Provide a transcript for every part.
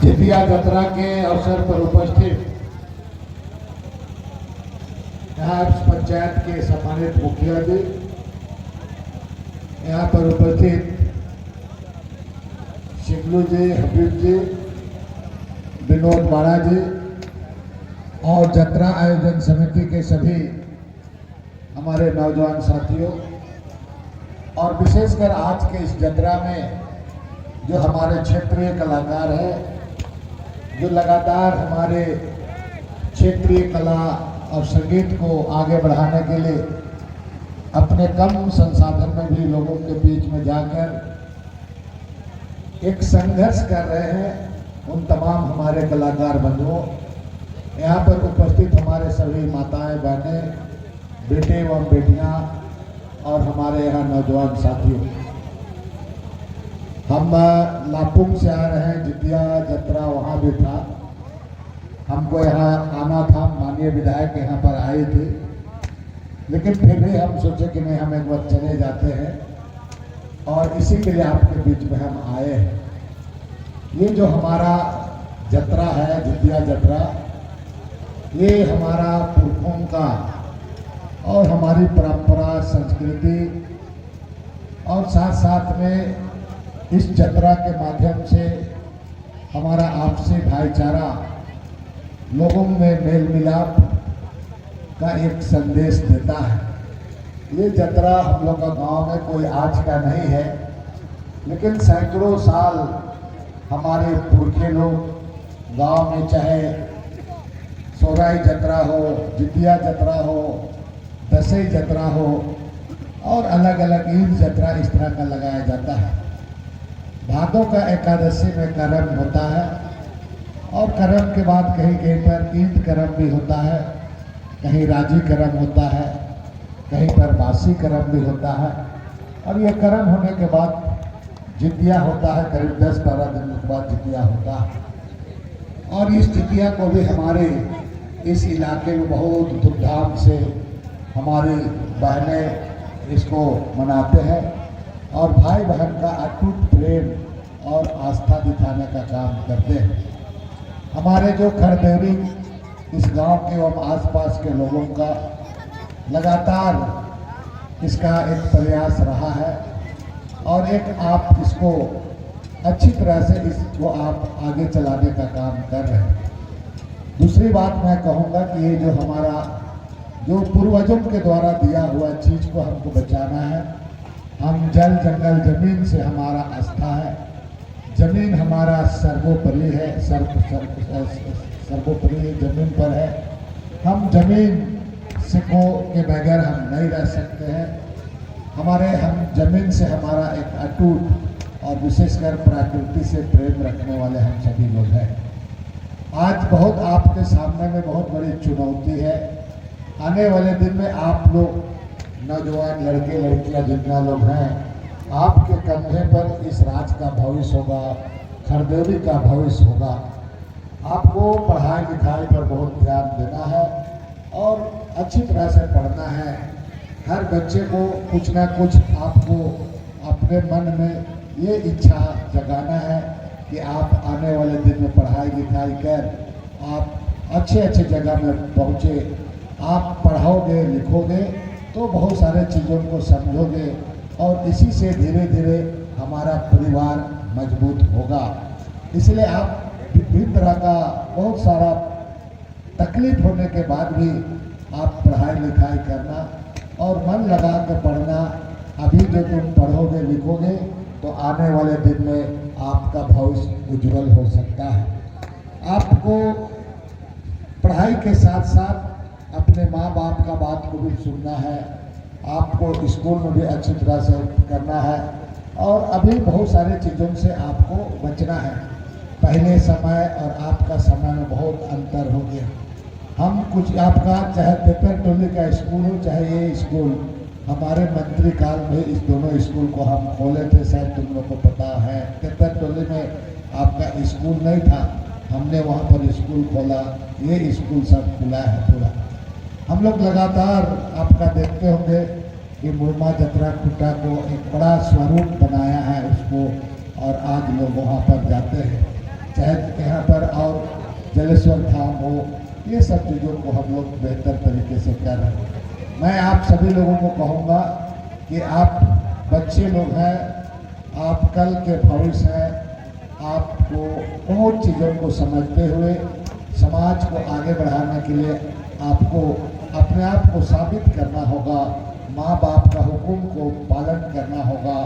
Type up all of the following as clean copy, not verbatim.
जितिया जतरा के अवसर पर उपस्थित यहाँ पंचायत के सम्मानित मुखिया जी, यहाँ पर उपस्थित शिवलू जी, हबीब जी, विनोद बाड़ा जी और जतरा आयोजन समिति के सभी हमारे नौजवान साथियों, और विशेषकर आज के इस जतरा में जो हमारे क्षेत्रीय कलाकार हैं, जो लगातार हमारे क्षेत्रीय कला और संगीत को आगे बढ़ाने के लिए अपने कम संसाधन में भी लोगों के बीच में जाकर एक संघर्ष कर रहे हैं, उन तमाम हमारे कलाकार बंधुओं, यहाँ पर उपस्थित हमारे सभी माताएं, बहनें, बेटे एवं बेटियां और हमारे यहाँ नौजवान साथियों, हम लापुंग से आ रहे हैं। जितिया जतरा वहाँ भी था, हमको यहाँ आना था, माननीय विधायक यहाँ पर आए थे, लेकिन फिर भी हम सोचे कि नहीं, हम एक बार चले जाते हैं और इसी के लिए आपके बीच में हम आए हैं। ये जो हमारा जतरा है, जितिया जतरा, ये हमारा पुरखों का और हमारी परंपरा, संस्कृति, और साथ साथ में इस जतरा के माध्यम से हमारा आपसी भाईचारा, लोगों में मेल मिलाप का एक संदेश देता है। ये जतरा हम लोग का गांव में कोई आज का नहीं है, लेकिन सैकड़ों साल हमारे पुरखे लोग गांव में, चाहे सोराई जतरा हो, जितिया जतरा हो, दसई जतरा हो और अलग अलग ईद जतरा इस तरह का लगाया जाता है। भादों का एकादशी में करम होता है और करम के बाद कहीं कहीं पर ईद करम भी होता है, कहीं राजी करम होता है, कहीं पर बासी करम भी होता है, और ये करम होने के बाद जितिया होता है। करीब 10-12 दिन के बाद जितिया होता है, और इस जितिया को भी हमारे इस इलाके में बहुत धूमधाम से हमारी बहनें इसको मनाते हैं और भाई बहन का अटूट प्रेम और आस्था दिखाने का काम करते हैं। हमारे जो खरदेवरी इस गांव के एवं आसपास के लोगों का लगातार इसका एक प्रयास रहा है, और एक आप इसको अच्छी तरह से इसको आप आगे चलाने का काम कर रहे हैं। दूसरी बात मैं कहूँगा कि ये जो हमारा जो पूर्वजों के द्वारा दिया हुआ चीज़ को हमको बचाना है। हम जल, जंगल, जमीन से हमारा आस्था है, जमीन हमारा सर्वोपरि है, सर्वोपरि जमीन पर है। हम जमीन से को के बगैर हम नहीं रह सकते हैं। हम जमीन से हमारा एक अटूट और विशेषकर प्रकृति से प्रेम रखने वाले हम सभी लोग हैं। आज बहुत आपके सामने में बहुत बड़ी चुनौती है। आने वाले दिन में आप लोग नौजवान लड़के लड़कियां जितना लोग हैं, आपके कंधे पर इस राज्य का भविष्य होगा, खरदेवरी का भविष्य होगा। आपको पढ़ाई लिखाई पर बहुत ध्यान देना है और अच्छी तरह से पढ़ना है। हर बच्चे को कुछ ना कुछ आपको अपने मन में ये इच्छा जगाना है कि आप आने वाले दिन में पढ़ाई लिखाई कर आप अच्छे अच्छे जगह में पहुँचे। आप पढ़ोगे लिखोगे तो बहुत सारे चीज़ों को समझोगे और इसी से धीरे धीरे हमारा परिवार मजबूत होगा। इसलिए आप विभिन्न तरह का बहुत सारा तकलीफ होने के बाद भी आप पढ़ाई लिखाई करना और मन लगा के पढ़ना। अभी जो तुम पढ़ोगे लिखोगे तो आने वाले दिन में आपका भविष्य उज्जवल हो सकता है। आपको पढ़ाई के साथ साथ अपने माँ बाप का बात को भी सुनना है, आपको स्कूल में भी अच्छी तरह से करना है, और अभी बहुत सारी चीज़ों से आपको बचना है। पहले समय और आपका समय में बहुत अंतर हो गया। हम कुछ आपका चाहे पेपर टोली का स्कूल हो, चाहे ये स्कूल, हमारे मंत्री काल में इस दोनों स्कूल को हम खोले थे, शायद तुम लोग को पता है। पेपर टोली में आपका स्कूल नहीं था, हमने वहाँ पर स्कूल खोला, ये स्कूल सब खुला है पूरा। हम लोग लगातार आपका देखते होंगे कि मुरमा जतरा खुट्टा को एक बड़ा स्वरूप बनाया है उसको, और आज लोग वहाँ पर जाते हैं। चाहे यहाँ जलेश्वर धाम हो, ये सब चीज़ों को हम लोग बेहतर तरीके से कर रहे हैं। मैं आप सभी लोगों को कहूँगा कि आप बच्चे लोग हैं, आप कल के भविष्य हैं, आपको बहुत चीज़ों को समझते हुए समाज को आगे बढ़ाने के लिए आपको अपने आप को साबित करना होगा, माँ बाप का हुक्म को पालन करना होगा,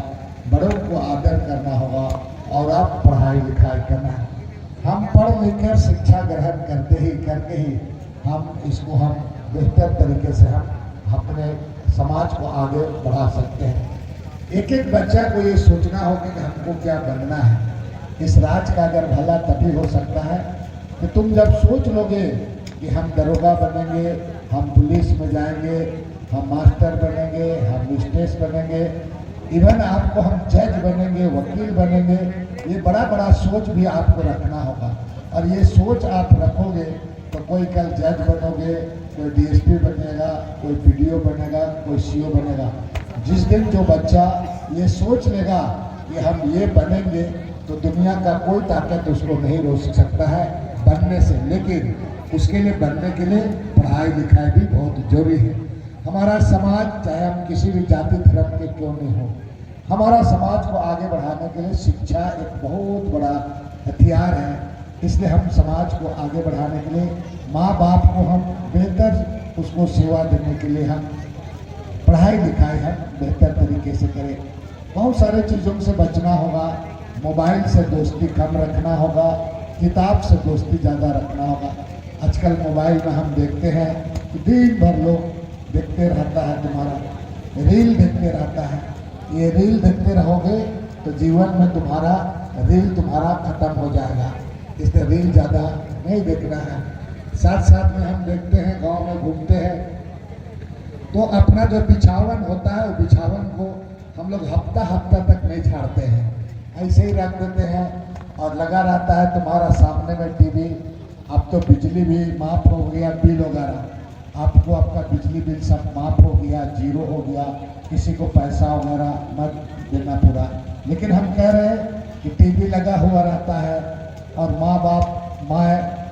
बड़ों को आदर करना होगा और आप पढ़ाई लिखाई करना है। हम पढ़ लिख कर शिक्षा ग्रहण करके ही हम इसको हम बेहतर तरीके से हम अपने समाज को आगे बढ़ा सकते हैं। एक एक बच्चा को ये सोचना होगा कि हमको क्या बनना है। इस राज का अगर भला तभी हो सकता है कि तुम जब सोच लोगे कि हम दरोगा बनेंगे, हम पुलिस में जाएंगे, हम मास्टर बनेंगे, हम स्टेट बनेंगे, इवन आपको हम जज बनेंगे, वकील बनेंगे, ये बड़ा बड़ा सोच भी आपको रखना होगा। और ये सोच आप रखोगे तो कोई कल जज बनोगे, कोई डीएसपी बनेगा, कोई पीडीओ बनेगा, कोई सीओ बनेगा। जिस दिन जो बच्चा ये सोच लेगा कि हम ये बनेंगे तो दुनिया का कोई ताकत उसको नहीं रोक सकता है बनने से। लेकिन उसके लिए बनने के लिए पढ़ाई लिखाई भी बहुत जरूरी है। हमारा समाज, चाहे हम किसी भी जाति धर्म के क्यों नहीं हो, हमारा समाज को आगे बढ़ाने के लिए शिक्षा एक बहुत बड़ा हथियार है। इसलिए हम समाज को आगे बढ़ाने के लिए माँ बाप को हम बेहतर उसको सेवा देने के लिए हम पढ़ाई लिखाई हम बेहतर तरीके से करें। बहुत सारे चीज़ों से बचना होगा, मोबाइल से दोस्ती कम रखना होगा, किताब से दोस्ती ज़्यादा रखना होगा। आजकल मोबाइल में हम देखते हैं कि दिन भर लोग देखते रहता है, तुम्हारा रील देखते रहता है। ये रील देखते रहोगे तो जीवन में तुम्हारा रील तुम्हारा खत्म हो जाएगा। इसलिए रील ज़्यादा नहीं देखना है। साथ साथ में हम देखते हैं, गांव में घूमते हैं तो अपना जो बिछावन होता है वो बिछावन को हम लोग हफ्ता हफ्ता तक नहीं झाड़ते हैं, ऐसे ही रख देते हैं और लगा रहता है तुम्हारा सामने में टीवी। अब तो बिजली भी माफ़ हो गया, बिल वगैरह आपको आपका बिजली बिल सब माफ़ हो गया, जीरो हो गया, किसी को पैसा वगैरह मत देना पूरा। लेकिन हम कह रहे हैं कि टीवी लगा हुआ रहता है और माँ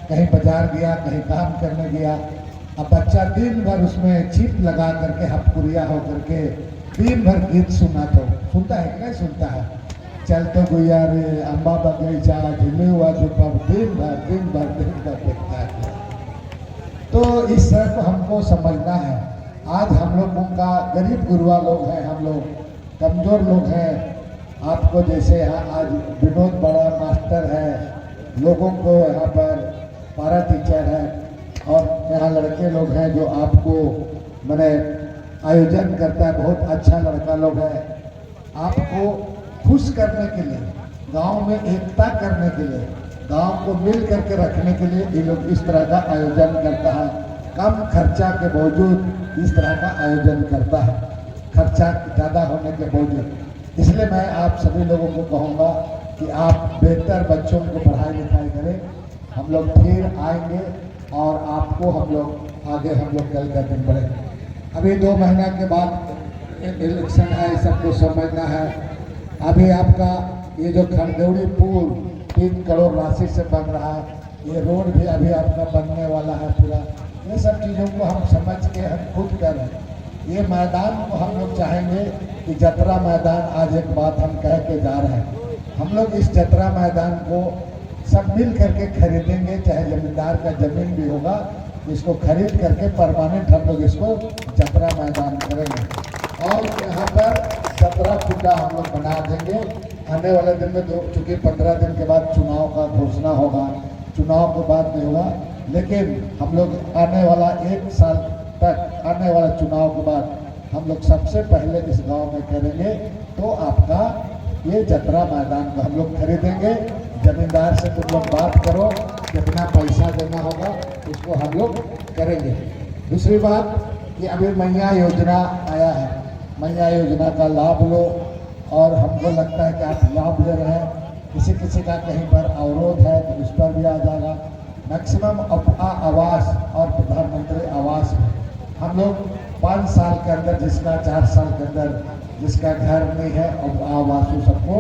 कहीं बाजार गया, कहीं काम करने गया, अब बच्चा दिन भर उसमें चिप लगा करके हथकुरिया हो करके दिन भर गीत सुनता है कि नहीं सुनता है। चल तो गुया रे अम्बा बगीचा झिले हुआ जो दिन भर देखता है। तो इस तरह को हमको समझना है। आज हम लोगों का गरीब गुरुआ लोग हैं, हम लोग कमज़ोर लोग हैं। आपको जैसे यहाँ आज विनोद बड़ा मास्टर है, लोगों को यहाँ पर पारा टीचर है और यहाँ लड़के लोग हैं जो आपको मैंने आयोजन करता है, बहुत अच्छा लड़का लोग है। आपको खुश करने के लिए, गांव में एकता करने के लिए, गांव को मिल करके रखने के लिए ये लोग इस तरह का आयोजन करता है। कम खर्चा के बावजूद इस तरह का आयोजन करता है, खर्चा ज़्यादा होने के बावजूद। इसलिए मैं आप सभी लोगों को कहूँगा कि आप बेहतर बच्चों को पढ़ाई लिखाई करें। हम लोग फिर आएंगे और आपको हम लोग आगे हम लोग कल का दिन बढ़ेंगे। अभी 2 महीना के बाद इलेक्शन है, सबको समझना है। अभी आपका ये जो खरदौड़ी पुल 3 करोड़ राशि से बन रहा है, ये रोड भी अभी आपका बनने वाला है पूरा। ये सब चीज़ों को हम समझ के हम खुद कर रहे हैं। ये मैदान को हम लोग चाहेंगे कि जतरा मैदान, आज एक बात हम कह के जा रहे हैं, हम लोग इस जतरा मैदान को सब मिल करके खरीदेंगे। चाहे जमींदार का जमीन भी होगा, इसको खरीद करके परमानेंट हम लोग इसको जतरा मैदान करेंगे और यहाँ पर 17 फुटा हम लोग बना देंगे। आने वाले दिन में चूँकि 15 दिन के बाद चुनाव का घोषणा होगा, चुनाव के बाद नहीं होगा, लेकिन हम लोग आने वाला 1 साल तक, आने वाला चुनाव के बाद हम लोग सबसे पहले इस गांव में करेंगे। तो आपका ये जतरा मैदान को हम लोग खरीदेंगे। जमींदार से तुम लोग बात करो, कितना पैसा देना होगा उसको हम लोग करेंगे। दूसरी बात कि अभी मैया योजना आया है, मैया योजना का लाभ लो और हमको लगता है कि आप लाभ ले रहे हैं। किसी का कहीं पर अवरोध है तो उस पर भी आ जाएगा। मैक्सिमम आवास और प्रधानमंत्री आवास में हम लोग 5 साल के अंदर, जिसका 4 साल के अंदर जिसका घर नहीं है, और आवासों सबको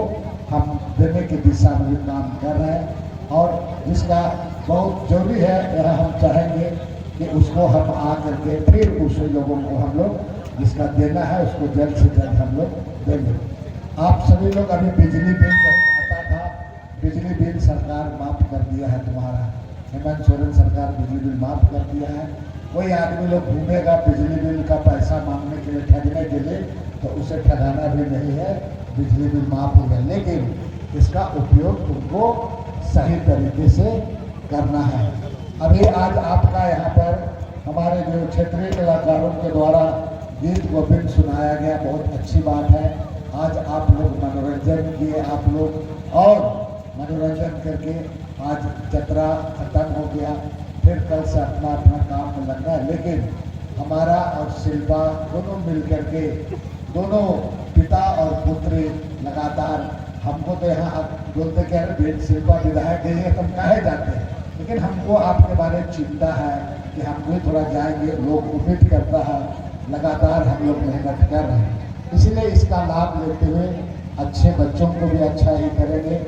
हम देने की दिशा में भी काम कर रहे हैं। और जिसका बहुत जरूरी है। यह हम चाहेंगे कि उसको हम आ करके फिर उस लोगों को हम लोग जिसका देना है उसको जल्द से जल्द हम लोग देंगे। आप सभी लोग अभी बिजली बिल बहुत आता था, बिजली बिल सरकार माफ कर दिया है तुम्हारा, हेमंत सोरेन सरकार बिजली बिल माफ कर दिया है। कोई आदमी लोग घूमेगा बिजली बिल का पैसा मांगने के लिए, ठगने के लिए, तो उसे ठगाना भी नहीं है, बिजली बिल माफ हो गया। लेकिन इसका उपयोग तुमको सही तरीके से करना है। अभी आज आपका यहाँ पर हमारे जो क्षेत्रीय कलाकारों के द्वारा गीत गोविंद सुनाया गया, बहुत अच्छी बात है। आज आप लोग मनोरंजन किए, आप लोग और मनोरंजन करके आज जतरा खत्म हो गया, फिर कल से अपना अपना काम में लगना है। लेकिन हमारा और शिल्पा दोनों मिल करके, दोनों पिता और पुत्री लगातार, हमको तो यहाँ बोलते कह रहे शिल्पा विधायक गई है, तुम कहे जाते हैं, लेकिन हमको आपके बारे में चिंता है कि हम भी थोड़ा जाएंगे, लोग उम्मीद करता है, लगातार हम लोग मेहनत कर रहे हैं। इसलिए इसका लाभ लेते हुए अच्छे बच्चों को भी अच्छा ही करेंगे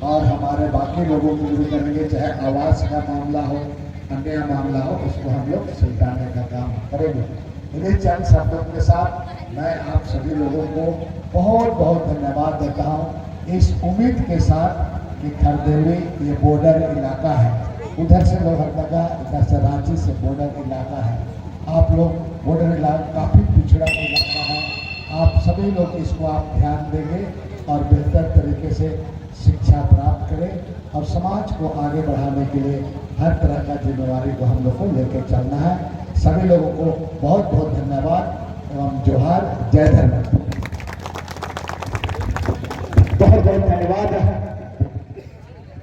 और हमारे बाकी लोगों को भी करेंगे, चाहे आवास का मामला हो, अन्य मामला हो, उसको हम लोग सुलझाने का काम करेंगे। इन्हीं चंद शब्दों के साथ मैं आप सभी लोगों को बहुत बहुत धन्यवाद देता हूँ, इस उम्मीद के साथ कि खरदेवी ये बॉर्डर इलाका है, उधर से लोहरदगा, इधर से रांची से बॉर्डर इलाका है। आप लोग बॉर्डर इलाका काफ़ी पिछड़ा इलाका है, आप सभी लोग इसको आप ध्यान देंगे और बेहतर तरीके से शिक्षा प्राप्त करें और समाज को आगे बढ़ाने के लिए हर तरह का जिम्मेवारी को हम लोग को लेकर चलना है। सभी लोगों को बहुत बहुत धन्यवाद एवं जोहार, जय धर्म। बहुत बहुत धन्यवाद।